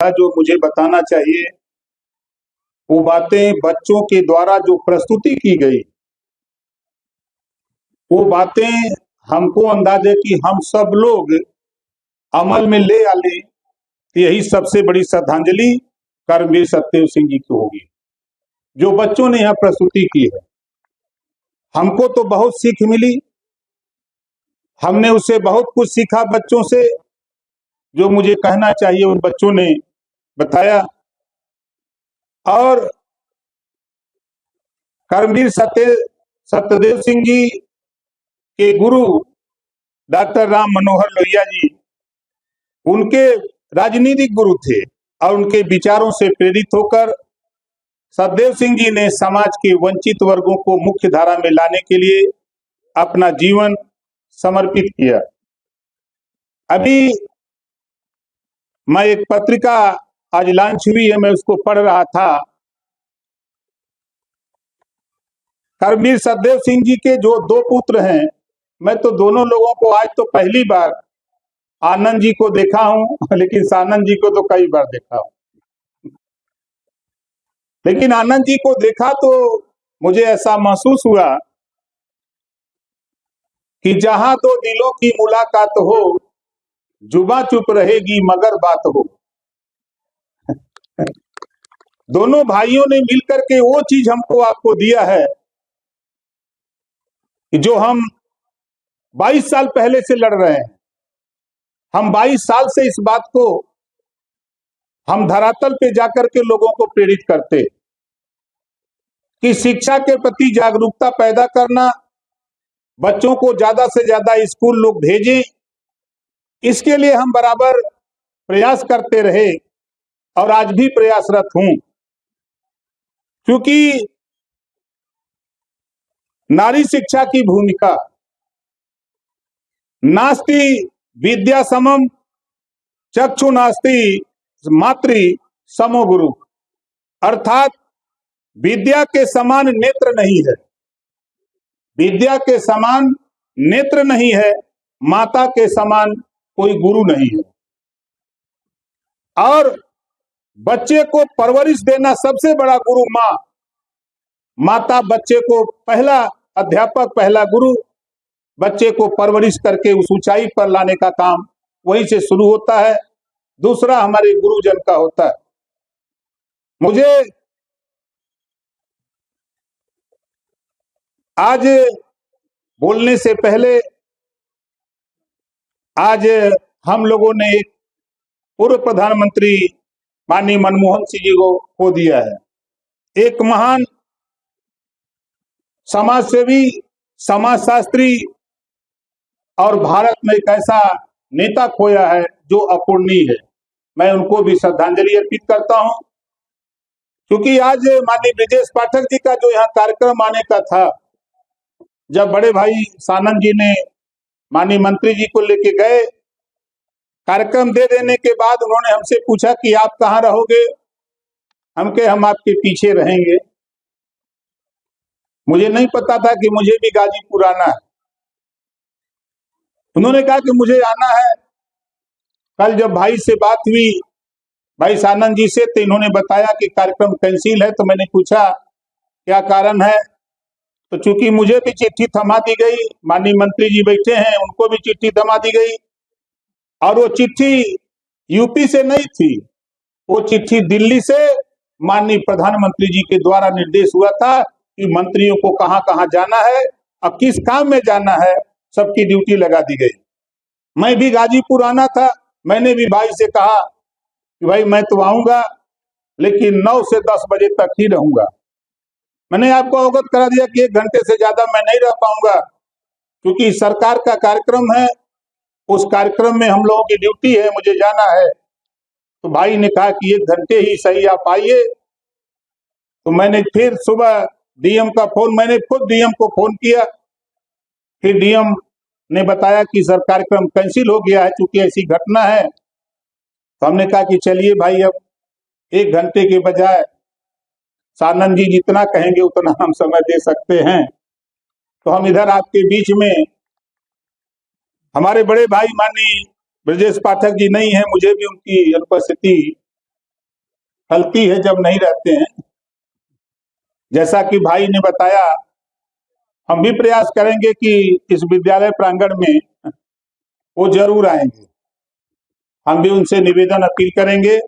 था जो मुझे बताना चाहिए, वो बातें बच्चों के द्वारा जो प्रस्तुति की गई, वो बातें हमको अंदाज है कि हम सब लोग अमल में ले आ लें, यही सबसे बड़ी श्रद्धांजलि कर्मवीर सत्यदेव सिंह जी की होगी। जो बच्चों ने यहाँ प्रस्तुति की है, हमको तो बहुत सीख मिली, हमने उससे बहुत कुछ सीखा बच्चों से। जो मुझे कहना चाहिए उन बच्चों ने बताया। और कर्मवीर सत्यदेव सिंह जी के गुरु डॉक्टर राम मनोहर लोहिया जी उनके राजनीतिक गुरु थे, और उनके विचारों से प्रेरित होकर सत्यदेव सिंह जी ने समाज के वंचित वर्गों को मुख्य धारा में लाने के लिए अपना जीवन समर्पित किया। अभी मैं एक पत्रिका आज लॉन्च हुई है, मैं उसको पढ़ रहा था। कर्मवीर सत्यदेव सिंह जी के जो दो पुत्र हैं, मैं तो दोनों लोगों को आज तो पहली बार आनंद जी को देखा हूं, लेकिन सानंद जी को तो कई बार देखा हूं। लेकिन आनंद जी को देखा तो मुझे ऐसा महसूस हुआ कि जहां दो दिलों की मुलाकात हो, जुबां चुप रहेगी मगर बात हो। दोनों भाइयों ने मिलकर के वो चीज हमको आपको दिया है कि जो हम 22 साल पहले से लड़ रहे हैं। हम 22 साल से इस बात को हम धरातल पे जाकर के लोगों को प्रेरित करते कि शिक्षा के प्रति जागरूकता पैदा करना, बच्चों को ज्यादा से ज्यादा स्कूल लोग भेजें, इसके लिए हम बराबर प्रयास करते रहे और आज भी प्रयासरत हूं। क्योंकि नारी शिक्षा की भूमिका, नास्ति विद्या समम चक्षु नास्ति मातृ समो गुरु, अर्थात विद्या के समान नेत्र नहीं है, विद्या के समान नेत्र नहीं है, माता के समान कोई गुरु नहीं है। और बच्चे को परवरिश देना सबसे बड़ा गुरु माँ। माता बच्चे को पहला अध्यापक, पहला गुरु, बच्चे को परवरिश करके उस ऊंचाई पर लाने का काम वहीं से शुरू होता है। दूसरा हमारे गुरुजन का होता है। मुझे आज बोलने से पहले, आज हम लोगों ने एक पूर्व प्रधानमंत्री माननीय मनमोहन सिंह जी को खो दिया है। एक महान समाज सेवी, समाजशास्त्री और भारत में एक ऐसा नेता खोया है जो अपूर्णीय है। मैं उनको भी श्रद्धांजलि अर्पित करता हूं। क्योंकि आज माननीय ब्रजेश पाठक जी का जो यहाँ कार्यक्रम आने का था, जब बड़े भाई सानंद जी ने माननीय मंत्री जी को लेके गए, कार्यक्रम दे देने के बाद उन्होंने हमसे पूछा कि आप कहाँ रहोगे। हम आपके पीछे रहेंगे। मुझे नहीं पता था कि मुझे भी गाजीपुर आना है। उन्होंने कहा कि मुझे आना है। कल जब भाई से बात हुई, भाई सानंद जी से, तो इन्होंने बताया कि कार्यक्रम कैंसिल है। तो मैंने पूछा क्या कारण है, तो चूंकि मुझे भी चिट्ठी थमा दी गई, माननीय मंत्री जी बैठे हैं, उनको भी चिट्ठी थमा दी गई, और वो चिट्ठी यूपी से नहीं थी, वो चिट्ठी दिल्ली से माननीय प्रधानमंत्री जी के द्वारा निर्देश हुआ था कि मंत्रियों को कहां कहां जाना है और किस काम में जाना है, सबकी ड्यूटी लगा दी गई। मैं भी गाजीपुर आना था। मैंने भी भाई से कहा कि भाई मैं तो आऊंगा, लेकिन 9 से 10 बजे तक ही रहूंगा। मैंने आपको अवगत करा दिया कि 1 घंटे से ज्यादा मैं नहीं रह पाऊंगा, क्योंकि सरकार का कार्यक्रम है, उस कार्यक्रम में हम लोगों की ड्यूटी है, मुझे जाना है। तो भाई ने कहा कि 1 घंटे ही सही, आप आइए। तो मैंने फिर सुबह डीएम का फोन, मैंने खुद डीएम को फोन किया। फिर डीएम ने बताया कि सर कार्यक्रम कैंसिल हो गया है, चूंकि ऐसी घटना है। तो हमने कहा कि चलिए भाई, अब 1 घंटे के बजाय सानंद जी जितना कहेंगे उतना हम समय दे सकते हैं। तो हम इधर आपके बीच में, हमारे बड़े भाई माननीय ब्रजेश पाठक जी नहीं है, मुझे भी उनकी अनुपस्थिति फलती है जब नहीं रहते हैं। जैसा कि भाई ने बताया, हम भी प्रयास करेंगे कि इस विद्यालय प्रांगण में वो जरूर आएंगे। हम भी उनसे निवेदन अपील करेंगे